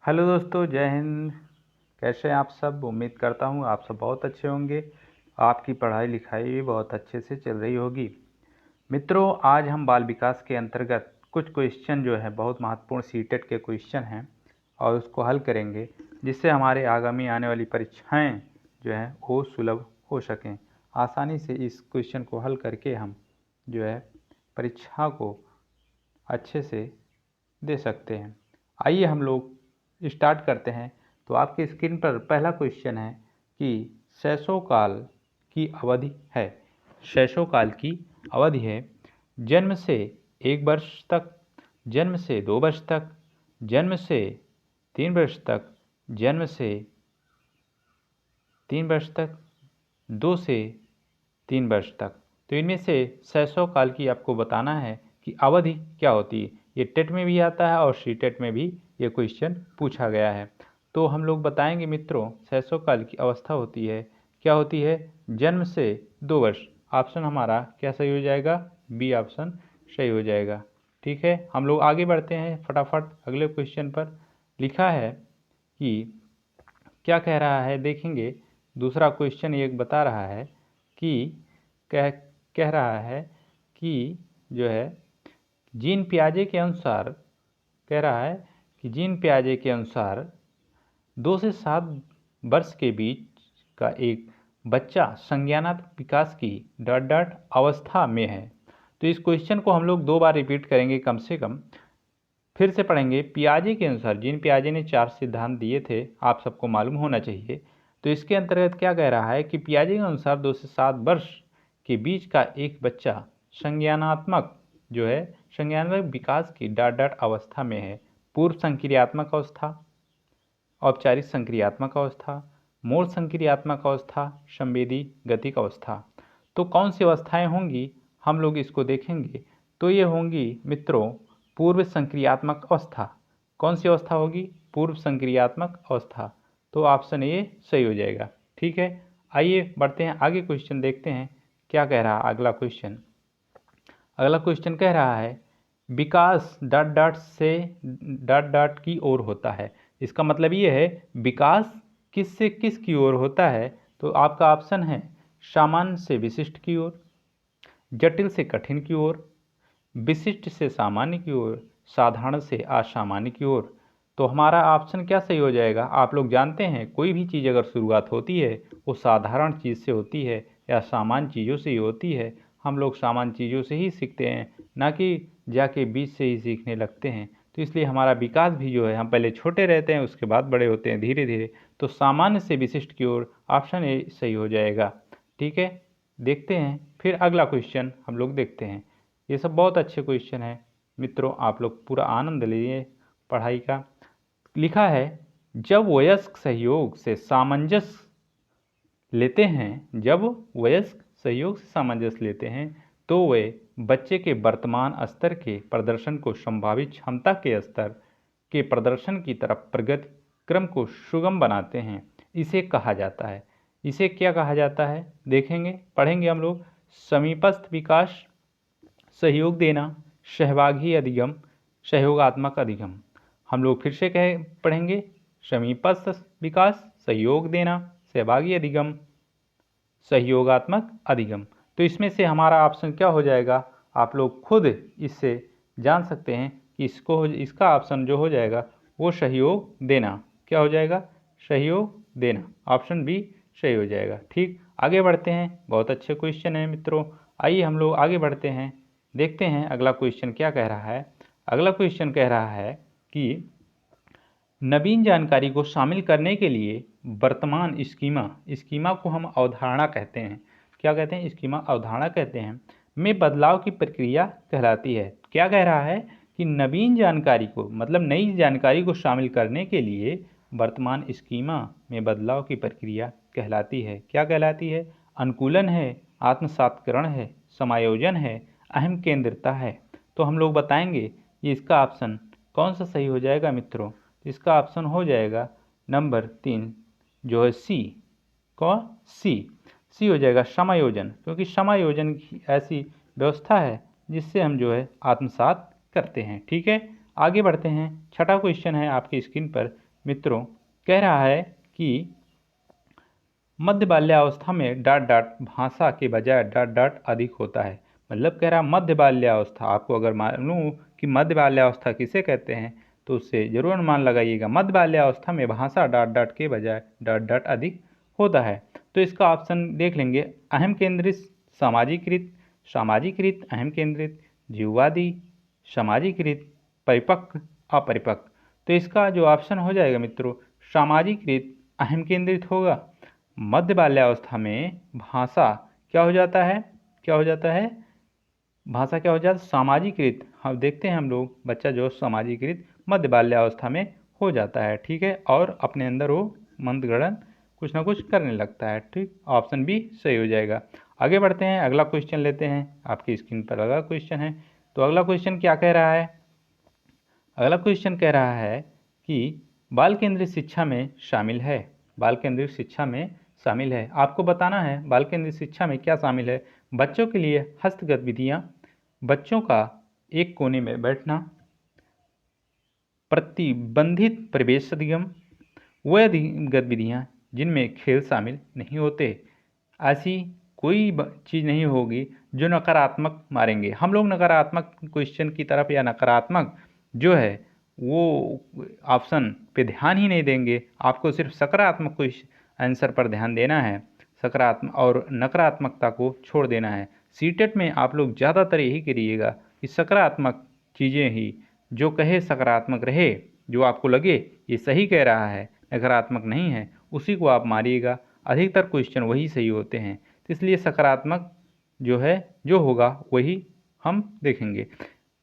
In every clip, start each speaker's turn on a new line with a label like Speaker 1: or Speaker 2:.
Speaker 1: Hello दोस्तों, जय हिंद। कैसे हैं आप सब? उम्मीद करता हूँ आप सब बहुत अच्छे होंगे। आपकी पढ़ाई लिखाई भी बहुत अच्छे से चल रही होगी। मित्रों, आज हम बाल विकास के अंतर्गत कुछ क्वेश्चन जो है बहुत महत्वपूर्ण सीटेट के क्वेश्चन हैं और उसको हल करेंगे, जिससे हमारे आगामी आने वाली परीक्षाएं जो है वो सुलभ हो सकें। आसानी से इस क्वेश्चन को हल करके हम जो है परीक्षा को अच्छे से दे सकते हैं। आइए हम लोग स्टार्ट करते हैं। तो आपके स्क्रीन पर पहला क्वेश्चन है कि शैशवकाल की अवधि है। शैशवकाल की अवधि है जन्म से 1 वर्ष तक, जन्म से 2 वर्ष तक, जन्म से 3 वर्ष तक, जन्म से 3 वर्ष तक, 2 से 3 वर्ष तक। तो इनमें से शैशवकाल की आपको बताना है कि अवधि क्या होती है। ये टेट में भी आता है और सी टेट में भी ये क्वेश्चन पूछा गया है। तो हम लोग बताएंगे मित्रों, शैशवकाल की अवस्था होती है, क्या होती है? जन्म से 2 वर्ष। ऑप्शन हमारा क्या सही हो जाएगा? बी ऑप्शन सही हो जाएगा। ठीक है, हम लोग आगे बढ़ते हैं फटाफट अगले क्वेश्चन पर। लिखा है कि क्या कह रहा है, देखेंगे। दूसरा क्वेश्चन ये बता रहा है कि कह रहा है कि जो है जीन पियाजे के अनुसार, कह रहा है कि जीन पियाजे के अनुसार 2 से 7 वर्ष के बीच का एक बच्चा संज्ञानात्मक विकास की डॉट डॉट अवस्था में है। तो इस क्वेश्चन को हम लोग 2 बार रिपीट करेंगे कम से कम। फिर से पढ़ेंगे। पियाजे के अनुसार, जीन पियाजे ने 4 सिद्धांत दिए थे, आप सबको मालूम होना चाहिए। तो इसके अंतर्गत क्या कह रहा है कि पियाजे के अनुसार 2 से 7 वर्ष के बीच का एक बच्चा संज्ञानात्मक जो है संज्ञानात्मक विकास की डॉट डॉट अवस्था में है। पूर्व संक्रियात्मक अवस्था, औपचारिक संक्रियात्मक अवस्था, मूल संक्रियात्मक अवस्था, संवेदी गतिक अवस्था। तो कौन सी अवस्थाएं होंगी, हम लोग इसको देखेंगे। तो ये होंगी मित्रों पूर्व संक्रियात्मक अवस्था। कौन सी अवस्था होगी? पूर्व संक्रियात्मक अवस्था। तो ऑप्शन ए सही हो जाएगा। ठीक है, आइए बढ़ते हैं आगे, क्वेश्चन देखते हैं क्या कह रहा है अगला क्वेश्चन। अगला क्वेश्चन कह रहा है विकास डॉट डॉट से डॉट डॉट की ओर होता है। इसका मतलब ये है विकास किस से किस की ओर होता है। तो आपका ऑप्शन है सामान्य से विशिष्ट की ओर, जटिल से कठिन की ओर, विशिष्ट से सामान्य की ओर, साधारण से असामान्य की ओर। तो हमारा ऑप्शन क्या सही हो जाएगा? आप लोग जानते हैं कोई भी चीज़ अगर शुरुआत होती है वो साधारण चीज़ से होती है या सामान्य चीज़ों से ही होती है। हम लोग सामान्य चीज़ों से ही सीखते हैं, ना कि जाके बीच से ही सीखने लगते हैं। तो इसलिए हमारा विकास भी जो है, हम पहले छोटे रहते हैं उसके बाद बड़े होते हैं धीरे धीरे। तो सामान्य से विशिष्ट की ओर ऑप्शन ए सही हो जाएगा। ठीक है, देखते हैं फिर अगला क्वेश्चन हम लोग देखते हैं। ये सब बहुत अच्छे क्वेश्चन हैं मित्रों, आप लोग पूरा आनंद लीजिए पढ़ाई का। लिखा है जब वयस्क सहयोग से सामंजस्य लेते हैं, जब वयस्क सहयोग से सामंजस्य लेते हैं तो वे बच्चे के वर्तमान स्तर के प्रदर्शन को संभावित क्षमता के स्तर के प्रदर्शन की तरफ प्रगति क्रम को सुगम बनाते हैं। इसे कहा जाता है, इसे क्या कहा जाता है देखेंगे, पढ़ेंगे हम लोग। समीपस्थ विकास, सहयोग देना, सहभागी अधिगम, सहयोगात्मक अधिगम। हम लोग फिर से कहे पढ़ेंगे। समीपस्थ विकास, सहयोग देना, सहभागी अधिगम, सहयोगात्मक अधिगम। तो इसमें से हमारा ऑप्शन क्या हो जाएगा? आप लोग खुद इससे जान सकते हैं कि इसका ऑप्शन जो हो जाएगा वो सहयोग देना। क्या हो जाएगा? सहयोग देना। ऑप्शन बी सही हो जाएगा। ठीक, आगे बढ़ते हैं। बहुत अच्छे क्वेश्चन हैं मित्रों, आइए हम लोग आगे बढ़ते हैं, देखते हैं अगला क्वेश्चन क्या कह रहा है। अगला क्वेश्चन कह रहा है कि नवीन जानकारी को शामिल करने के लिए वर्तमान स्कीमा को हम अवधारणा कहते हैं। क्या कहते हैं? स्कीमा अवधारणा कहते हैं, में बदलाव की प्रक्रिया कहलाती है। क्या कह रहा है कि नवीन जानकारी को, मतलब नई जानकारी को शामिल करने के लिए वर्तमान स्कीमा में बदलाव की प्रक्रिया कहलाती है। क्या कहलाती है? अनुकूलन है, आत्मसात्करण है, समायोजन है, अहम केंद्रता है। तो हम लोग बताएंगे ये इसका ऑप्शन कौन सा सही हो जाएगा मित्रों। इसका ऑप्शन हो जाएगा नंबर 3 जो है सी। कौन? सी हो जाएगा, समायोजन। क्योंकि समायोजन की ऐसी व्यवस्था है जिससे हम जो है आत्मसात करते हैं। ठीक है, आगे बढ़ते हैं। छठा क्वेश्चन है आपकी स्क्रीन पर, मित्रों कह रहा है कि मध्य बाल्यावस्था में डॉट डॉट भाषा के बजाय डॉट डॉट अधिक होता है। मतलब कह रहा मध्य बाल्यावस्था, आपको अगर मालूम कि मध्य बाल्यावस्था किसे कहते हैं तो उससे जरूर अनुमान लगाइएगा। मध्य बाल्यावस्था में भाषा डॉट डॉट के बजाय डॉट डॉट अधिक होता है। तो इसका ऑप्शन देख लेंगे, अहम केंद्रित, सामाजिकृत, सामाजिकृत अहम केंद्रित, जीववादी, सामाजिकृत, परिपक्व, अपरिपक्व। तो इसका जो ऑप्शन हो जाएगा मित्रों सामाजिकृत अहम केंद्रित होगा। मध्य बाल्यावस्था में भाषा क्या हो जाता है, क्या हो जाता है, भाषा क्या हो जाता है, सामाजिकृत। हम देखते हैं हम लोग बच्चा जो सामाजिकृत मध्य बाल्यावस्था में हो जाता है, ठीक है, और अपने अंदर वो मंत्रगणन कुछ ना कुछ करने लगता है, ठीक। ऑप्शन बी सही हो जाएगा। आगे बढ़ते हैं, अगला क्वेश्चन लेते हैं। आपकी स्क्रीन पर अगला क्वेश्चन है। तो अगला क्वेश्चन क्या कह रहा है, अगला क्वेश्चन कह रहा है कि बाल केंद्रित शिक्षा में शामिल है, बाल केंद्रित शिक्षा में शामिल है। आपको बताना है बाल केंद्रित शिक्षा में क्या शामिल है। बच्चों के लिए हस्त गतिविधियाँ, बच्चों का एक कोने में बैठना, प्रतिबंधित प्रवेश अधिगम, वह गतिविधियाँ जिनमें खेल शामिल नहीं होते। ऐसी कोई चीज़ नहीं होगी जो नकारात्मक मारेंगे। हम लोग नकारात्मक क्वेश्चन की तरफ या नकारात्मक जो है वो ऑप्शन पे ध्यान ही नहीं देंगे। आपको सिर्फ सकारात्मक क्वेश्चन आंसर पर ध्यान देना है, सकारात्मक और नकारात्मकता को छोड़ देना है। सीटेट में आप लोग ज़्यादातर यही करिएगा कि सकारात्मक चीज़ें ही, जो कहे सकारात्मक रहे, जो आपको लगे ये सही कह रहा है नकारात्मक नहीं है, उसी को आप मारिएगा। अधिकतर क्वेश्चन वही सही होते हैं, तो इसलिए सकारात्मक जो है जो होगा वही हम देखेंगे।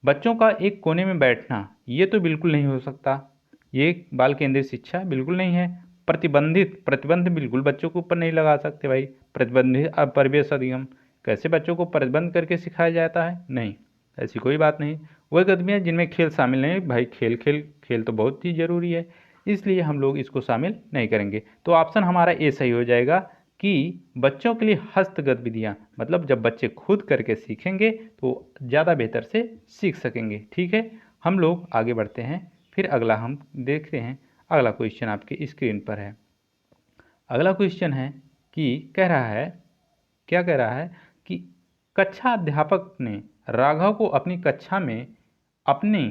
Speaker 1: बच्चों का एक कोने में बैठना, ये तो बिल्कुल नहीं हो सकता, ये बाल केंद्रित शिक्षा बिल्कुल नहीं है। प्रतिबंधित, प्रतिबंध बिल्कुल बच्चों के ऊपर नहीं लगा सकते भाई। प्रतिबंधित परिवेश अधिगम, कैसे बच्चों को प्रतिबंध करके सिखाया जाता है, नहीं, ऐसी कोई बात नहीं। वह गतिविधियाँ जिनमें खेल शामिल नहीं, भाई खेल खेल खेल तो बहुत ही ज़रूरी है, इसलिए हम लोग इसको शामिल नहीं करेंगे। तो ऑप्शन हमारा ए सही हो जाएगा कि बच्चों के लिए हस्त गतिविधियाँ, मतलब जब बच्चे खुद करके सीखेंगे तो ज़्यादा बेहतर से सीख सकेंगे, ठीक है। हम लोग आगे बढ़ते हैं, फिर अगला हम देखते हैं। अगला क्वेश्चन आपके स्क्रीन पर है। अगला क्वेश्चन है कि कह रहा है, क्या कह रहा है कि कक्षा अध्यापक ने राघव को अपनी कक्षा में अपने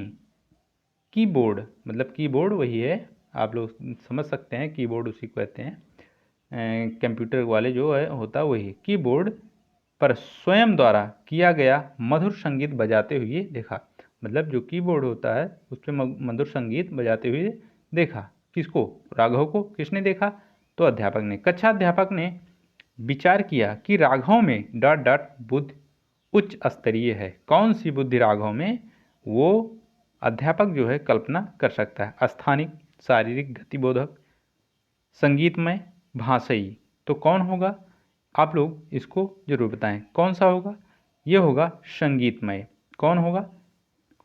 Speaker 1: कीबोर्ड, मतलब कीबोर्ड वही है, आप लोग समझ सकते हैं कीबोर्ड उसी को कहते हैं, कंप्यूटर वाले जो है होता वही, कीबोर्ड पर स्वयं द्वारा किया गया मधुर संगीत बजाते हुए देखा। मतलब जो कीबोर्ड होता है उस पर मधुर संगीत बजाते हुए देखा। किसको, राघव को। किसने देखा, तो अध्यापक ने। कक्षा अध्यापक ने विचार किया कि राघव में डॉट डॉट बुद्धि उच्च स्तरीय है। कौन सी बुद्धि राघव में, वो अध्यापक जो है कल्पना कर सकता है। स्थानिक, शारीरिक, गतिबोधक, संगीतमय, भाषाई। तो कौन होगा, आप लोग इसको जरूर बताएं कौन सा होगा। ये होगा संगीतमय। कौन होगा,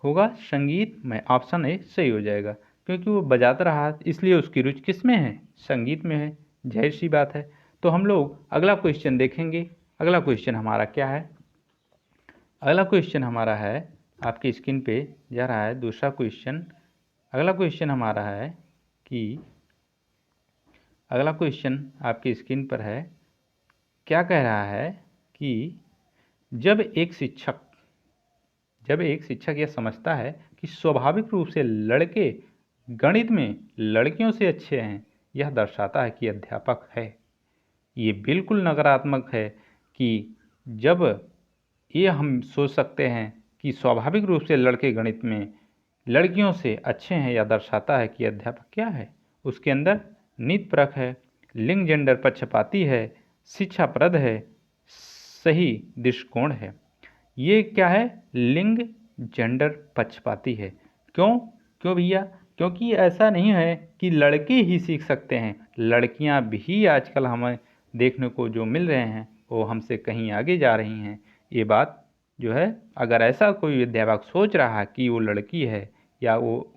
Speaker 1: होगा संगीतमय। ऑप्शन ए सही हो जाएगा, क्योंकि वो बजाता रहा इसलिए उसकी रुचि किस में है, संगीत में है, जाहिर सी बात है। तो हम लोग अगला क्वेश्चन देखेंगे। अगला क्वेश्चन हमारा क्या है, अगला क्वेश्चन हमारा है, आपकी स्क्रीन पे जा रहा है दूसरा क्वेश्चन। अगला क्वेश्चन हमारा है कि, अगला क्वेश्चन आपकी स्क्रीन पर है, क्या कह रहा है कि जब एक शिक्षक यह समझता है कि स्वाभाविक रूप से लड़के गणित में लड़कियों से अच्छे हैं, यह दर्शाता है कि अध्यापक है। ये बिल्कुल नकारात्मक है कि जब ये हम सोच सकते हैं कि स्वाभाविक रूप से लड़के गणित में लड़कियों से अच्छे हैं, यह दर्शाता है कि अध्यापक क्या है, उसके अंदर नीतिपरक है, लिंग जेंडर पक्षपाती है, शिक्षाप्रद है, सही दृष्टिकोण है। ये क्या है, लिंग जेंडर पक्षपाती है। क्यों भैया, क्योंकि ऐसा नहीं है कि लड़के ही सीख सकते हैं, लड़कियां भी आजकल हमें देखने को जो मिल रहे हैं वो हमसे कहीं आगे जा रही हैं। ये बात जो है, अगर ऐसा कोई अध्यापक सोच रहा है कि वो लड़की है या वो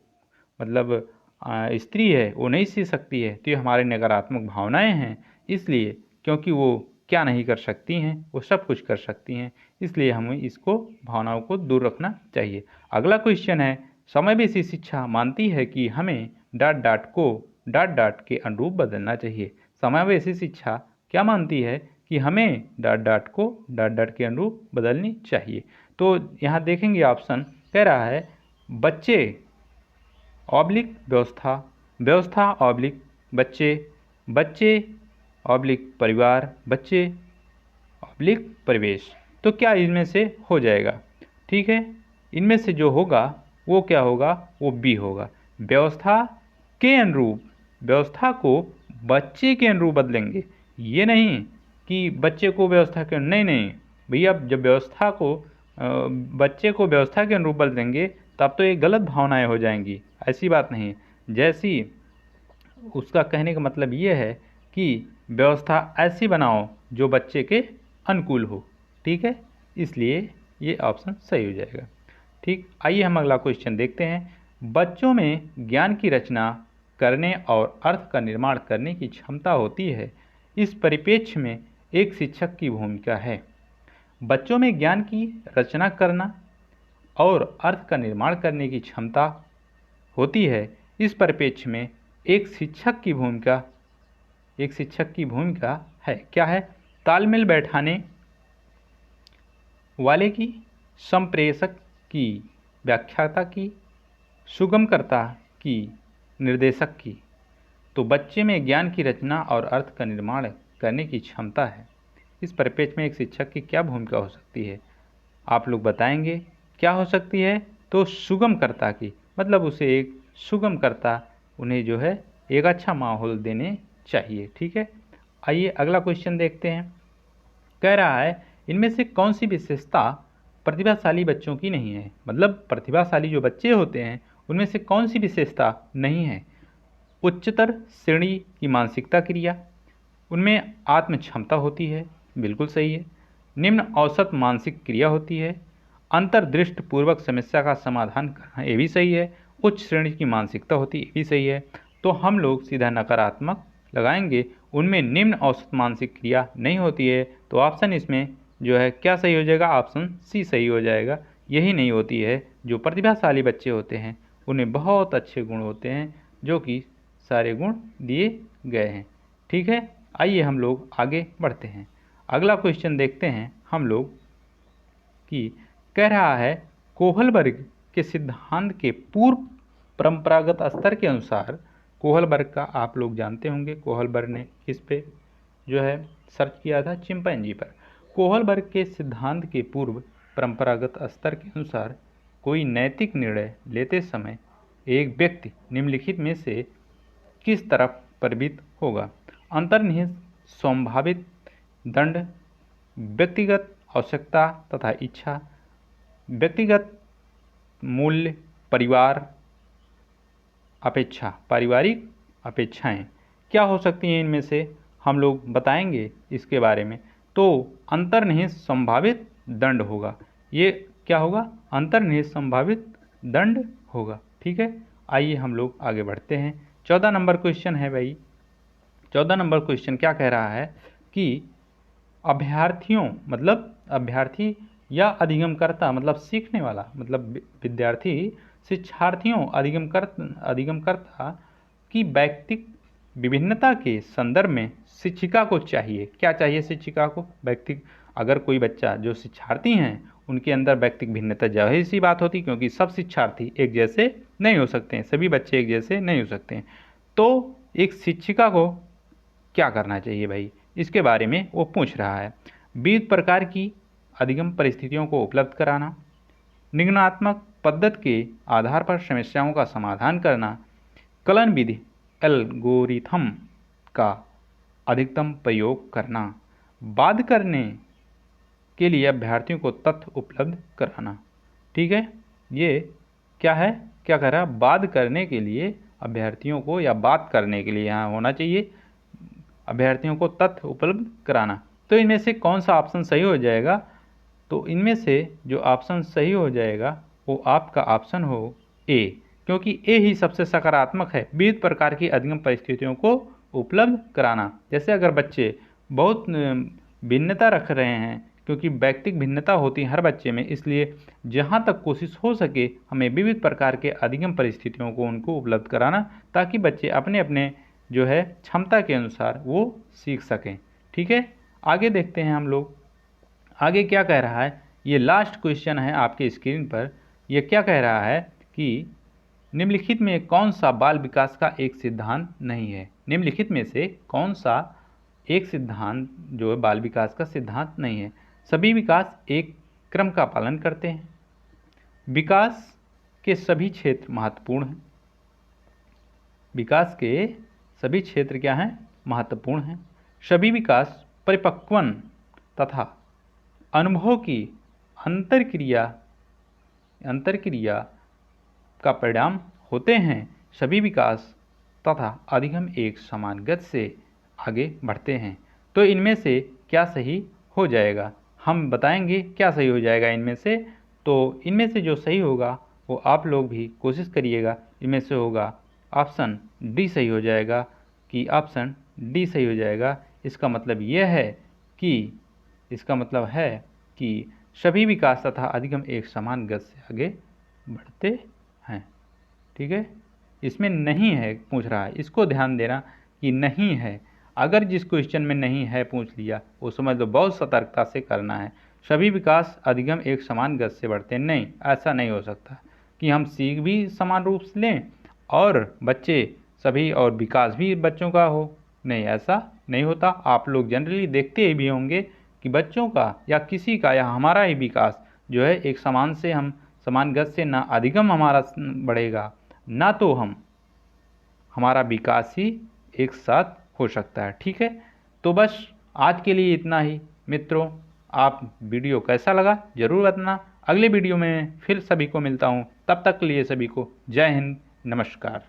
Speaker 1: मतलब स्त्री है वो नहीं सीख सकती है, तो ये हमारी नकारात्मक भावनाएं हैं। इसलिए क्योंकि वो क्या नहीं कर सकती हैं, वो सब कुछ कर सकती हैं, इसलिए हमें इसको भावनाओं को दूर रखना चाहिए। अगला क्वेश्चन है, समावेशी शिक्षा मानती है कि हमें dot dot co dot dot के अनुरूप बदलना चाहिए। समावेशी शिक्षा क्या मानती है कि हमें dot dot co dot dot के अनुरूप बदलनी चाहिए। तो यहाँ देखेंगे ऑप्शन कह रहा है बच्चे ऑब्लिक व्यवस्था, व्यवस्था ऑब्लिक बच्चे, बच्चे ऑब्लिक परिवार, बच्चे ऑब्लिक परिवेश। तो क्या इनमें से हो जाएगा? ठीक है, इनमें से जो होगा वो क्या होगा? वो बी होगा। व्यवस्था के अनुरूप, व्यवस्था को बच्चे के अनुरूप बदलेंगे, ये नहीं कि बच्चे को व्यवस्था के, नहीं नहीं भैया, जब व्यवस्था को बच्चे को व्यवस्था के अनुरूप बदलेंगे तब तो ये गलत भावनाएं हो जाएंगी, ऐसी बात नहीं। जैसी उसका कहने का मतलब ये है कि व्यवस्था ऐसी बनाओ जो बच्चे के अनुकूल हो। ठीक है, इसलिए ये ऑप्शन सही हो जाएगा। ठीक, आइए हम अगला क्वेश्चन देखते हैं। बच्चों में ज्ञान की रचना करने और अर्थ का निर्माण करने की क्षमता होती है, इस परिप्रेक्ष्य में एक शिक्षक की भूमिका है। बच्चों में ज्ञान की रचना करना और अर्थ का निर्माण करने की क्षमता होती है, इस परिप्रेक्ष्य में एक शिक्षक की भूमिका, एक शिक्षक की भूमिका है। क्या है? तालमेल बैठाने वाले की, संप्रेषक की, व्याख्याता की, सुगमकर्ता की, निर्देशक की। तो बच्चे में ज्ञान की रचना और अर्थ का निर्माण करने की क्षमता है, इस परिप्रेक्ष्य में एक शिक्षक की क्या भूमिका हो सकती है? आप लोग बताएंगे क्या हो सकती है? तो सुगमकर्ता की, मतलब उसे एक सुगमकर्ता, उन्हें जो है एक अच्छा माहौल देने चाहिए। ठीक है, आइए अगला क्वेश्चन देखते हैं। कह रहा है इनमें से कौन सी विशेषता प्रतिभाशाली बच्चों की नहीं है? मतलब प्रतिभाशाली जो बच्चे होते हैं उनमें से कौन सी विशेषता नहीं है? उच्चतर श्रेणी की मानसिकता क्रिया, उनमें आत्म क्षमता होती है, बिल्कुल सही है। निम्न औसत मानसिक क्रिया होती है, अंतर्दृष्टि पूर्वक समस्या का समाधान करना, ये भी सही है। उच्च श्रेणी की मानसिकता होती है, ये भी सही है। तो हम लोग सीधा नकारात्मक लगाएंगे, उनमें निम्न औसत मानसिक क्रिया नहीं होती है। तो ऑप्शन इसमें जो है क्या सही हो जाएगा? ऑप्शन सी सही हो जाएगा। यही नहीं होती है। जो प्रतिभाशाली बच्चे होते हैं उन्हें बहुत अच्छे गुण होते हैं, जो कि सारे गुण दिए गए हैं। ठीक है, आइए हम लोग आगे बढ़ते हैं। अगला क्वेश्चन देखते हैं हम लोग कि कह रहा है कोहलबर्ग के सिद्धांत के पूर्व परंपरागत स्तर के अनुसार, कोहलबर्ग का आप लोग जानते होंगे, कोहलबर्ग ने किस पे जो है सर्च किया था? चिंपैंजी पर। कोहलबर्ग के सिद्धांत के पूर्व परंपरागत स्तर के अनुसार कोई नैतिक निर्णय लेते समय एक व्यक्ति निम्नलिखित में से किस तरफ प्रवृत्त होगा? अंतर्निहित संभावित दंड, व्यक्तिगत आवश्यकता तथा इच्छा, व्यक्तिगत मूल्य, परिवार अपेक्षा, पारिवारिक अपेक्षाएं। क्या हो सकती हैं इनमें से? हम लोग बताएंगे इसके बारे में। तो अंतर्निहित संभावित दंड होगा। ये क्या होगा? अंतर्निहित संभावित दंड होगा। ठीक है, आइए हम लोग आगे बढ़ते हैं। 14 नंबर क्वेश्चन है भाई। 14 नंबर क्वेश्चन क्या कह रहा है कि अभ्यर्थियों, मतलब अभ्यर्थी या अधिगमकर्ता, मतलब सीखने वाला, मतलब विद्यार्थी, शिक्षार्थियों, अधिगमकर्ता की व्यक्तिक विभिन्नता के संदर्भ में शिक्षिका को चाहिए। क्या चाहिए शिक्षिका को? व्यक्तिक, अगर कोई बच्चा जो शिक्षार्थी हैं उनके अंदर व्यक्तिक भिन्नता, जाहिर सी बात होती, क्योंकि सब शिक्षार्थी एक जैसे नहीं हो सकते हैं, सभी बच्चे एक जैसे नहीं हो सकते हैं। तो एक शिक्षिका को क्या करना चाहिए भाई, इसके बारे में वो पूछ रहा है। विविध प्रकार की अधिगम परिस्थितियों को उपलब्ध कराना, निम्नात्मक पद्धति के आधार पर समस्याओं का समाधान करना, कलन विधि एल्गोरिथम का अधिकतम प्रयोग करना, बाध्य करने के लिए अभ्यर्थियों को तथ्य उपलब्ध कराना। ठीक है, ये क्या है, क्या कह रहा है? बाध्य करने के लिए अभ्यर्थियों को, या बात करने के लिए यहाँ होना चाहिए, अभ्यर्थियों को तथ्य उपलब्ध कराना। तो इनमें से कौन सा ऑप्शन सही हो जाएगा? तो इनमें से जो ऑप्शन सही हो जाएगा वो आपका ऑप्शन हो ए, क्योंकि ए ही सबसे सकारात्मक है। विविध प्रकार की अधिगम परिस्थितियों को उपलब्ध कराना। जैसे अगर बच्चे बहुत भिन्नता रख रहे हैं, क्योंकि व्यक्तिक भिन्नता होती है हर बच्चे में, इसलिए जहाँ तक कोशिश हो सके हमें विविध प्रकार के अधिगम परिस्थितियों को उनको उपलब्ध कराना, ताकि बच्चे अपने अपने जो है क्षमता के अनुसार वो सीख सकें। ठीक है, आगे देखते हैं हम लोग आगे क्या कह रहा है। ये लास्ट क्वेश्चन है आपके स्क्रीन पर। ये क्या कह रहा है कि निम्नलिखित में कौन सा बाल विकास का एक सिद्धांत नहीं है। निम्नलिखित में से कौन सा एक सिद्धांत जो है बाल विकास का सिद्धांत नहीं है। सभी विकास एक क्रम का पालन करते हैं। विकास के सभी क्षेत्र महत्वपूर्ण हैं। विकास के सभी क्षेत्र क्या हैं? महत्वपूर्ण हैं। सभी विकास परिपक्वन तथा अनुभव की अंतरक्रिया का परिणाम होते हैं। सभी विकास तथा अधिगम एक समान गति से आगे बढ़ते हैं। तो इनमें से क्या सही हो जाएगा? हम बताएंगे क्या सही हो जाएगा इनमें से। तो इनमें से जो सही होगा वो आप लोग भी कोशिश करिएगा। इनमें से होगा ऑप्शन डी सही हो जाएगा, कि ऑप्शन डी सही हो जाएगा। इसका मतलब है कि सभी विकास तथा अधिगम एक समान गति से आगे बढ़ते हैं। ठीक है, इसमें नहीं है पूछ रहा है, इसको ध्यान देना कि नहीं है। अगर जिस क्वेश्चन में नहीं है पूछ लिया वो समझ लो बहुत सतर्कता से करना है। सभी विकास अधिगम एक समान गति से बढ़ते हैं, नहीं, ऐसा नहीं हो सकता कि हम सीख भी समान रूप से लें और बच्चे सभी और विकास भी बच्चों का हो। नहीं, ऐसा नहीं होता। आप लोग जनरली देखते भी होंगे कि बच्चों का या किसी का या हमारा ही विकास जो है एक समान गति से ना अधिगम हमारा बढ़ेगा ना तो हमारा विकास ही एक साथ हो सकता है। ठीक है, तो बस आज के लिए इतना ही। मित्रों, आप वीडियो कैसा लगा ज़रूर बताना। अगले वीडियो में फिर सभी को मिलता हूँ, तब तक के लिए सभी को जय हिंद, नमस्कार।